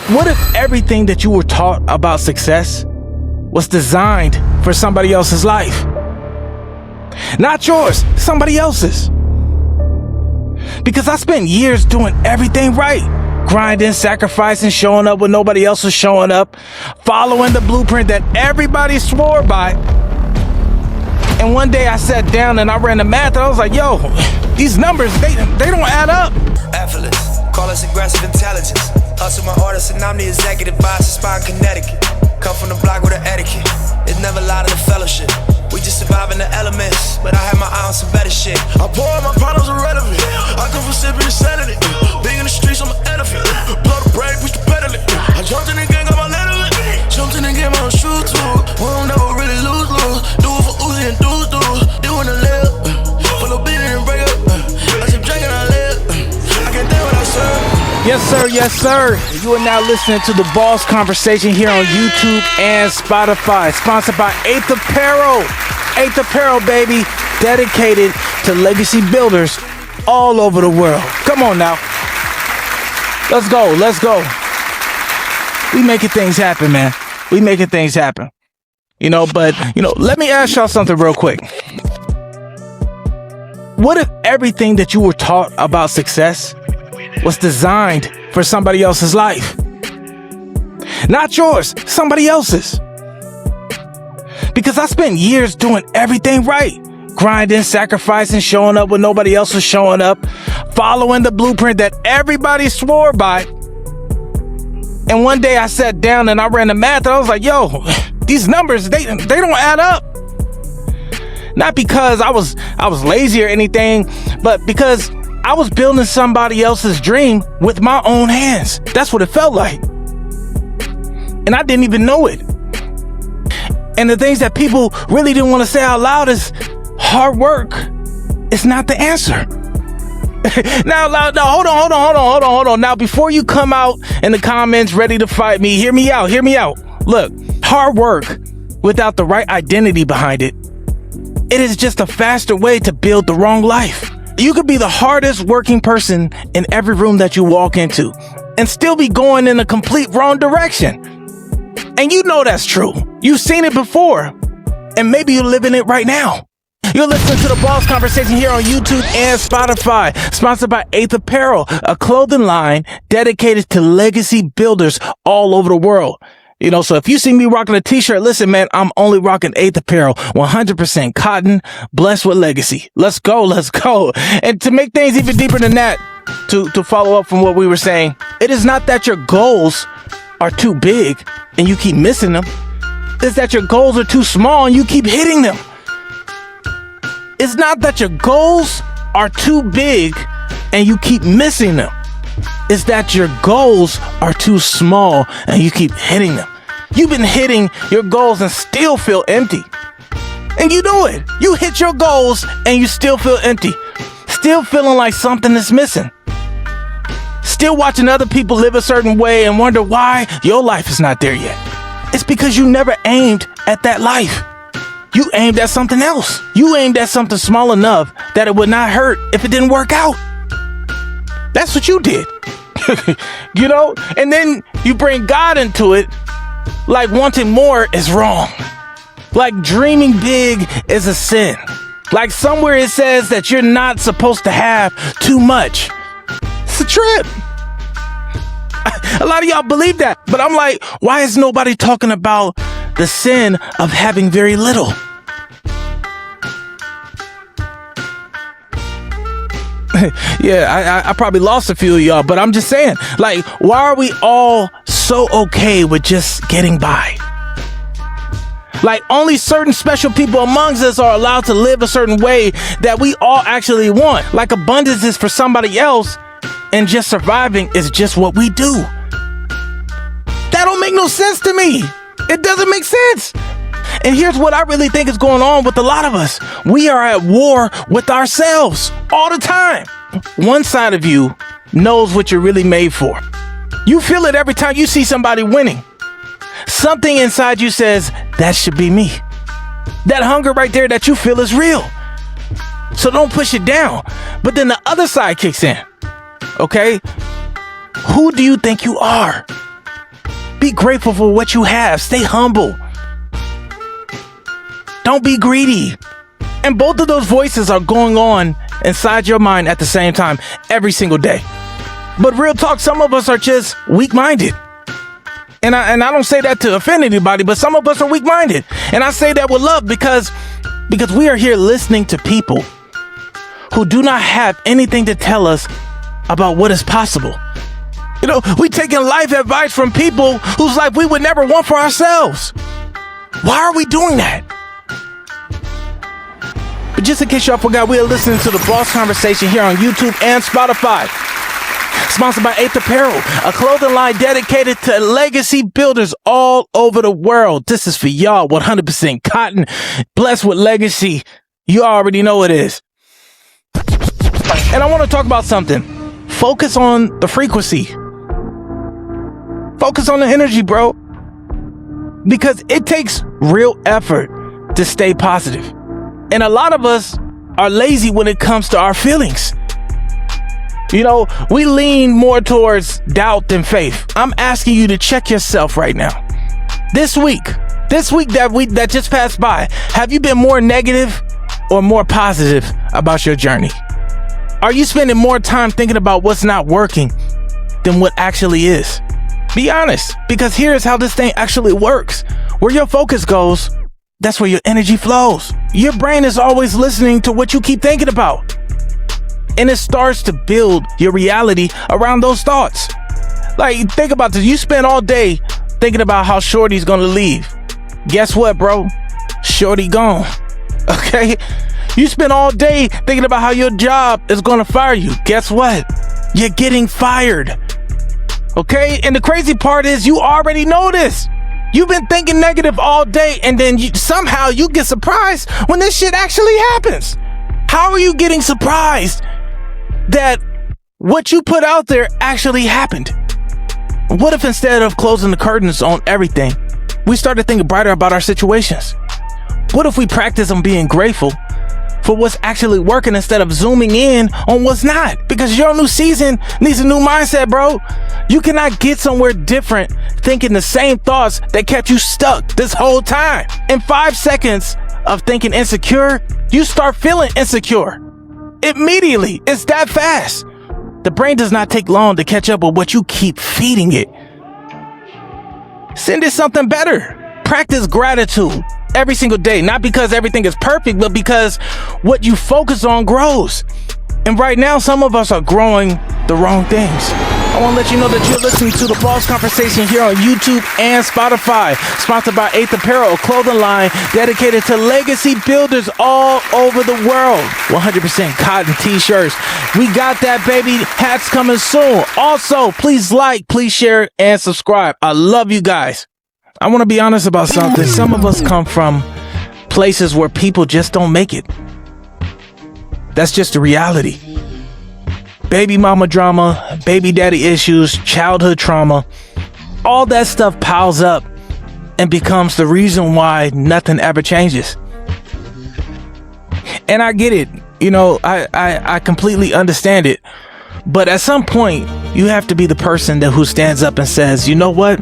What if everything that you were taught about success was designed for somebody else's life? Not yours, somebody else's. Because I spent years doing everything right. Grinding, sacrificing, showing up when nobody else was showing up. Following the blueprint that everybody swore by. And one day I sat down and I ran the math and I was like, yo, these numbers, they don't add up. Effortless, call us aggressive intelligence. Hustle my artist and I'm the executive vice of Spine, Connecticut. Come from the block with an etiquette. It's never lie to the fellowship. We just surviving the elements, but I have my eye on some better shit. I pour out my problems irrelevant. I come from sipping insanity. Being in the streets, I'm an elephant. Blow the brake, push the pedal it. I jumped in the game, got my letter in. Jumped in the game, I'm a shoot too. We don't never really lose. Do it for Uzi and do. You wanna live. Full of beating and break up. I keep drinking, I live. I can't think what I serve. Yes, sir. Yes, sir. You are now listening to The Boss Conversation here on YouTube and Spotify. Sponsored by 8th Apparel. 8th Apparel, baby. Dedicated to legacy builders all over the world. Come on now. Let's go. Let's go. We making things happen, man. We making things happen. But let me ask y'all something real quick. What if everything that you were taught about success was designed for somebody else's life? Not yours, somebody else's. Because I spent years doing everything right. Grinding, sacrificing, showing up when nobody else was showing up. Following the blueprint that everybody swore by. And one day I sat down and I ran the math and I was like, yo, these numbers, they don't add up. Not because I was lazy or anything, but because I was building somebody else's dream with my own hands. That's what it felt like. And I didn't even know it. And the things that people really didn't want to say out loud is hard work is not the answer. Now, hold on. Now, before you come out in the comments ready to fight me, hear me out. Look, hard work without the right identity behind it, it is just a faster way to build the wrong life. You could be the hardest working person in every room that you walk into and still be going in a complete wrong direction. And you know that's true. You've seen it before. And maybe you're living it right now. You're listening to The Boss Conversation here on YouTube and Spotify. Sponsored by 8th Apparel, a clothing line dedicated to legacy builders all over the world. So if you see me rocking a t-shirt, listen, man, I'm only rocking 8th Apparel, 100% cotton, blessed with legacy. Let's go. And to make things even deeper than that, to follow up from what we were saying, it is not that your goals are too big and you keep missing them. It's that your goals are too small and you keep hitting them. It's not that your goals are too big and you keep missing them. It's that your goals are too small and you keep hitting them. You've been hitting your goals and still feel empty. And you know it. You hit your goals and you still feel empty. Still feeling like something is missing. Still watching other people live a certain way and wonder why your life is not there yet. It's because you never aimed at that life. You aimed at something else. You aimed at something small enough that it would not hurt if it didn't work out. That's what you did. And then you bring God into it, like wanting more is wrong. Like dreaming big is a sin. Like somewhere it says that you're not supposed to have too much. It's a trip. A lot of y'all believe that, but I'm like, why is nobody talking about the sin of having very little? Yeah, I probably lost a few of y'all, but I'm just saying, like, why are we all so okay with just getting by? Like, only certain special people amongst us are allowed to live a certain way that we all actually want. Like, abundance is for somebody else, and just surviving is just what we do. That don't make no sense to me. It doesn't make sense. And here's what I really think is going on with a lot of us. We are at war with ourselves all the time. One side of you knows what you're really made for. You feel it every time you see somebody winning. Something inside you says, that should be me. That hunger right there that you feel is real. So don't push it down. But then the other side kicks in. Okay? Who do you think you are? Be grateful for what you have. Stay humble. Don't be greedy. And both of those voices are going on inside your mind at the same time every single day. But real talk, some of us are just weak-minded. And I don't say that to offend anybody, but some of us are weak-minded. And I say that with love because we are here listening to people who do not have anything to tell us about what is possible. You know, we taking life advice from people whose life we would never want for ourselves. Why are we doing that? But just in case y'all forgot, we are listening to The Boss Conversation here on YouTube and Spotify. Sponsored by 8th Apparel, a clothing line dedicated to legacy builders all over the world. This is for y'all, 100% cotton, blessed with legacy. You already know it is. And I want to talk about something. Focus on the frequency. Focus on the energy, bro. Because it takes real effort to stay positive. And a lot of us are lazy when it comes to our feelings. You know, we lean more towards doubt than faith. I'm asking you to check yourself right now. This week that just passed by, have you been more negative or more positive about your journey? Are you spending more time thinking about what's not working than what actually is? Be honest, because here's how this thing actually works. Where your focus goes, that's where your energy flows. Your brain is always listening to what you keep thinking about. And it starts to build your reality around those thoughts. Like, think about this. You spend all day thinking about how Shorty's gonna leave. Guess what, bro? Shorty gone. Okay? You spend all day thinking about how your job is gonna fire you. Guess what? You're getting fired. Okay? And the crazy part is you already know this. You've been thinking negative all day, and then somehow you get surprised when this shit actually happens. How are you getting surprised that what you put out there actually happened? What if instead of closing the curtains on everything, we started thinking brighter about our situations? What if we practice on being grateful for what's actually working instead of zooming in on what's not? Because your new season needs a new mindset, bro. You cannot get somewhere different thinking the same thoughts that kept you stuck this whole time. In 5 seconds of thinking insecure, you start feeling insecure. Immediately. It's that fast. The brain does not take long to catch up with what you keep feeding it. Send it something better. Practice gratitude every single day. Not because everything is perfect, but because what you focus on grows. And right now, some of us are growing the wrong things. I want to let you know that you're listening to The Boss Conversation here on YouTube and Spotify. Sponsored by 8th Apparel, a clothing line dedicated to legacy builders all over the world. 100% cotton t-shirts. We got that, baby. Hats coming soon. Also, please like, please share, and subscribe. I love you guys. I want to be honest about something. Some of us come from places where people just don't make it. That's just the reality. Baby mama drama, baby daddy issues, childhood trauma, all that stuff piles up and becomes the reason why nothing ever changes. And I get it. You know, I completely understand it. But at some point, you have to be the person who stands up and says, you know what?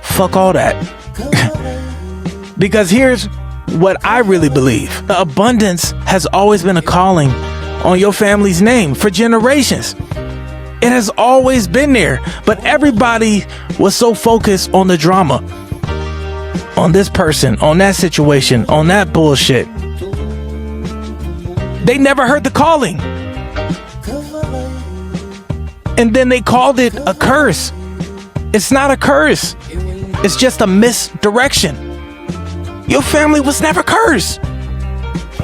Fuck all that. Because here's what I really believe. Abundance has always been a calling on your family's name for generations. It has always been there, but everybody was so focused on the drama, on this person, on that situation, on that bullshit. They never heard the calling. And then they called it a curse. It's not a curse. It's just a misdirection. Your family was never cursed.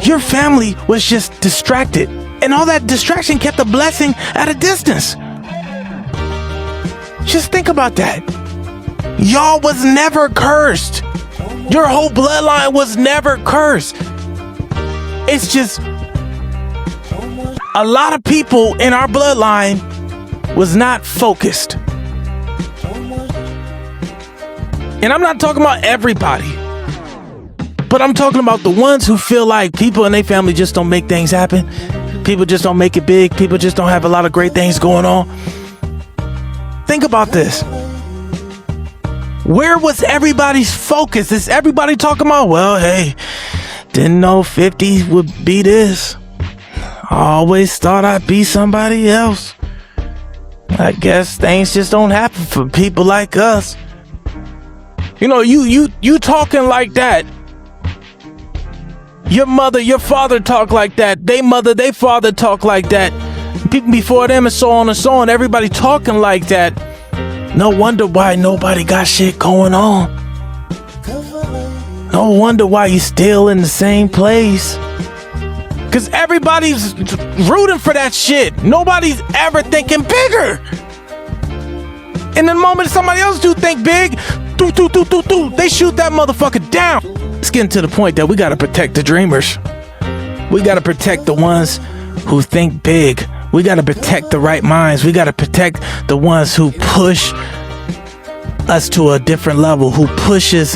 Your family was just distracted. And all that distraction kept the blessing at a distance. Just think about that. Y'all was never cursed. Your whole bloodline was never cursed. It's just a lot of people in our bloodline was not focused. And I'm not talking about everybody, but I'm talking about the ones who feel like people in their family just don't make things happen. People just don't make it big. People just don't have a lot of great things going on. Think about this. Where was everybody's focus? Is everybody talking about, well, hey, didn't know 50 would be this. I always thought I'd be somebody else. I guess things just don't happen for people like us. You know, you talking like that. Your mother, your father talk like that. They mother, they father talk like that. People before them and so on and so on. Everybody talking like that. No wonder why nobody got shit going on. No wonder why you still in the same place. Cause everybody's rooting for that shit. Nobody's ever thinking bigger. And the moment somebody else do think big, they shoot that motherfucker down. It's getting to the point that we gotta protect the dreamers. We gotta protect the ones who think big. We gotta protect the right minds. We gotta protect the ones who push us to a different level, who pushes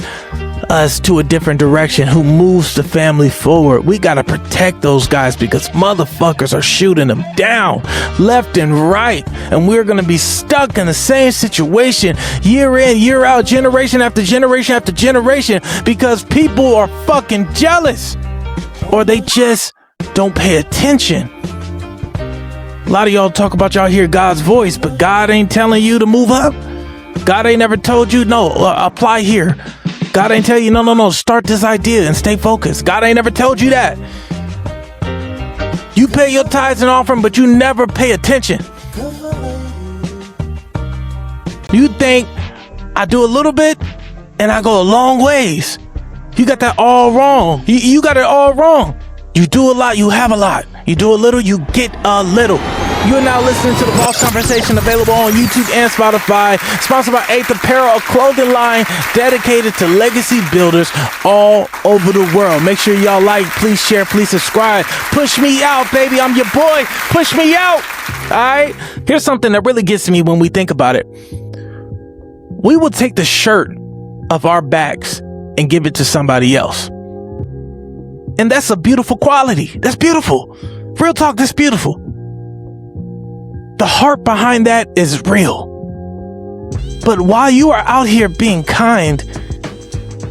us to a different direction, who moves the family forward. We gotta protect those guys because motherfuckers are shooting them down left and right, and we're gonna be stuck in the same situation year in, year out, generation after generation after generation, because people are fucking jealous, or they just don't pay attention. A lot of y'all talk about y'all hear God's voice, but God ain't telling you to move up. God ain't never told you, no, apply here. God ain't tell you, no, start this idea and stay focused. God ain't never told you that. You pay your tithes and offering, but you never pay attention. You think I do a little bit and I go a long ways. You got that all wrong. You got it all wrong. You do a lot, you have a lot. You do a little, you get a little. You're now listening to The Boss Conversation, available on YouTube and Spotify. Sponsored by 8th Apparel, a clothing line dedicated to legacy builders all over the world. Make sure y'all like, please share, please subscribe. Push me out, baby. I'm your boy. Push me out. All right? Here's something that really gets me when we think about it. We will take the shirt off our backs and give it to somebody else. And that's a beautiful quality. That's beautiful. Real talk, that's beautiful. The heart behind that is real. But while you are out here being kind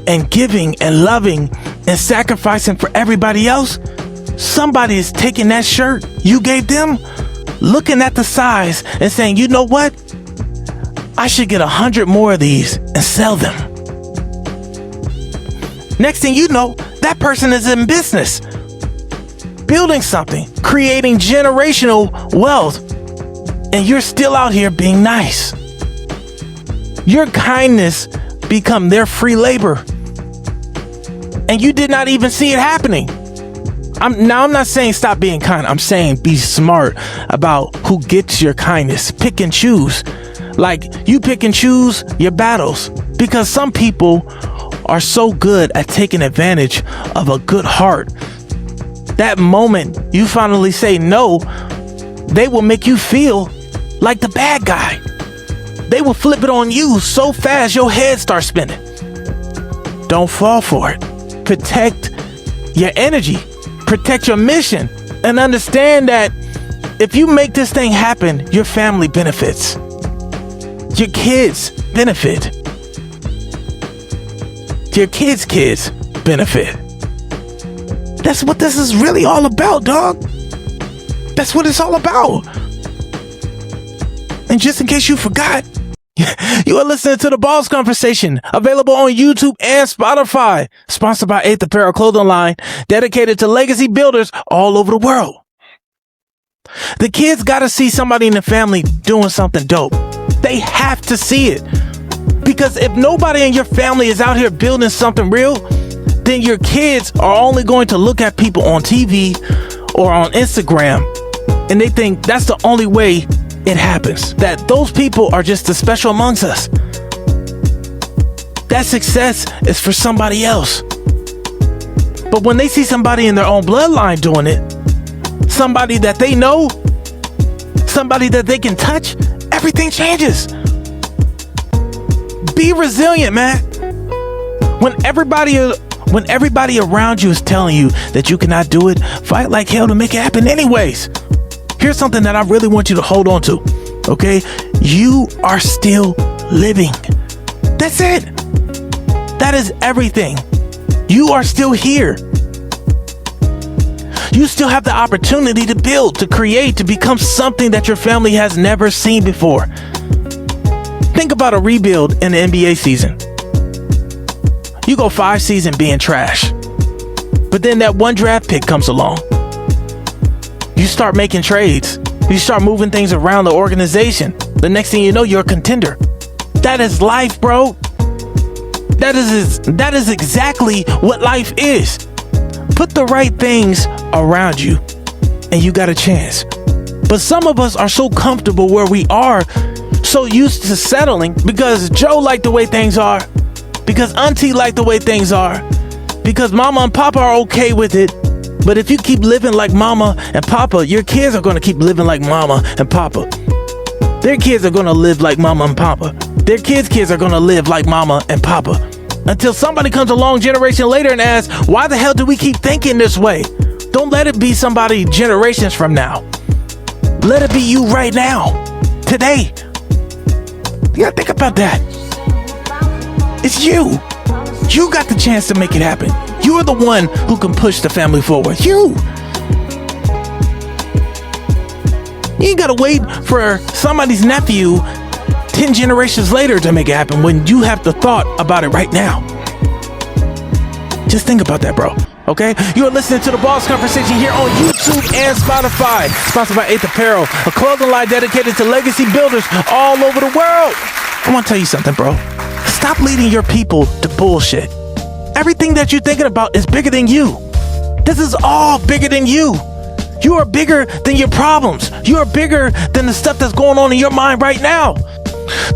and giving and loving and sacrificing for everybody else, somebody is taking that shirt you gave them, looking at the size and saying, you know what? I should get 100 more of these and sell them. Next thing you know, that person is in business, building something, creating generational wealth. And you're still out here being nice. Your kindness become their free labor. And you did not even see it happening. I'm not saying stop being kind. I'm saying be smart about who gets your kindness. Pick and choose. Like, you pick and choose your battles. Because some people are so good at taking advantage of a good heart. That moment you finally say no, they will make you feel like the bad guy. They will flip it on you so fast your head starts spinning. Don't fall for it. Protect your energy. Protect your mission. And understand that if you make this thing happen, your family benefits. Your kids benefit. Your kids benefit. That's what this is really all about, dog. That's what it's all about. And just in case you forgot, you are listening to The Boss Conversation, available on YouTube and Spotify. Sponsored by 8th Apparel clothing line, dedicated to legacy builders all over the world. The kids gotta see somebody in the family doing something dope. They have to see it. Because if nobody in your family is out here building something real, then your kids are only going to look at people on TV or on Instagram, and they think that's the only way it happens. That those people are just the special amongst us. That success is for somebody else. But when they see somebody in their own bloodline doing it, somebody that they know, somebody that they can touch, everything changes. Be resilient, man. When everybody around you is telling you that you cannot do it, fight like hell to make it happen anyways. Here's something that I really want you to hold on to, okay? You are still living. Think That's it. That is everything. You are still here. You still have the opportunity to build, to create, to become something that your family has never seen before. Think about a rebuild in the NBA season. You go 5 seasons being trash, but then that one draft pick comes along. You start making trades. You start moving things around the organization. The next thing you know, you're a contender. That is life, bro. That is exactly what life is. Put the right things around you, and you got a chance. But some of us are so comfortable where we are, so used to settling because Joe liked the way things are, because Auntie liked the way things are, because Mama and Papa are okay with it. But if you keep living like Mama and Papa, your kids are going to keep living like Mama and Papa. Their kids are going to live like Mama and Papa. Their kids are going to live like Mama and Papa. Until somebody comes along generation later and asks, why the hell do we keep thinking this way? Don't let it be somebody generations from now. Let it be you right now, today. You gotta think about that. It's you. You got the chance to make it happen. You're the one who can push the family forward. You ain't gotta wait for somebody's nephew 10 generations later to make it happen when you have the thought about it right now. Just think about that, bro. Okay? You're listening to The Boss Conversation here on YouTube and Spotify. Sponsored by 8th Apparel, a clothing line dedicated to legacy builders all over the world. I want to tell you something, bro. Stop leading your people to bullshit. Everything that you're thinking about is bigger than you. This is all bigger than you. You are bigger than your problems. You are bigger than the stuff that's going on in your mind right now.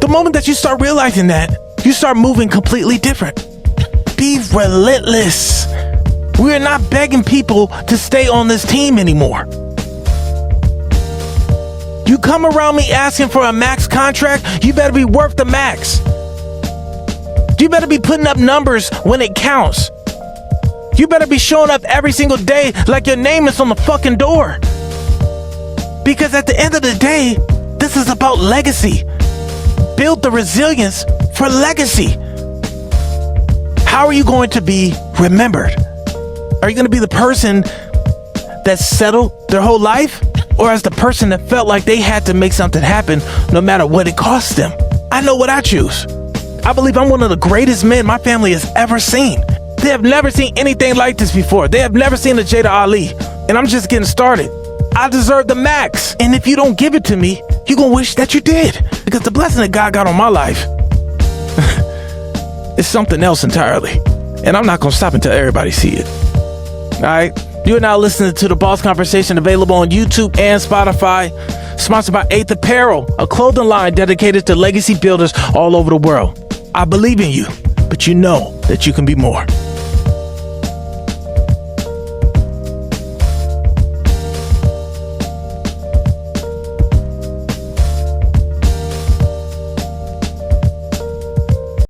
The moment that you start realizing that, you start moving completely different. Be relentless. We are not begging people to stay on this team anymore. You come around me asking for a max contract, you better be worth the max. You better be putting up numbers when it counts. You better be showing up every single day like your name is on the fucking door. Because at the end of the day, this is about legacy. Build the resilience for legacy. How are you going to be remembered? Are you going to be the person that settled their whole life? Or as the person that felt like they had to make something happen no matter what it cost them? I know what I choose. I believe I'm one of the greatest men my family has ever seen. They have never seen anything like this before. They have never seen a Jada Ali. And I'm just getting started. I deserve the max. And if you don't give it to me, you're going to wish that you did. Because the blessing that God got on my life is something else entirely. And I'm not going to stop until everybody see it. All right? You are now listening to The Boss Conversation, available on YouTube and Spotify. Sponsored by 8th Apparel, a clothing line dedicated to legacy builders all over the world. I believe in you, but you know that you can be more.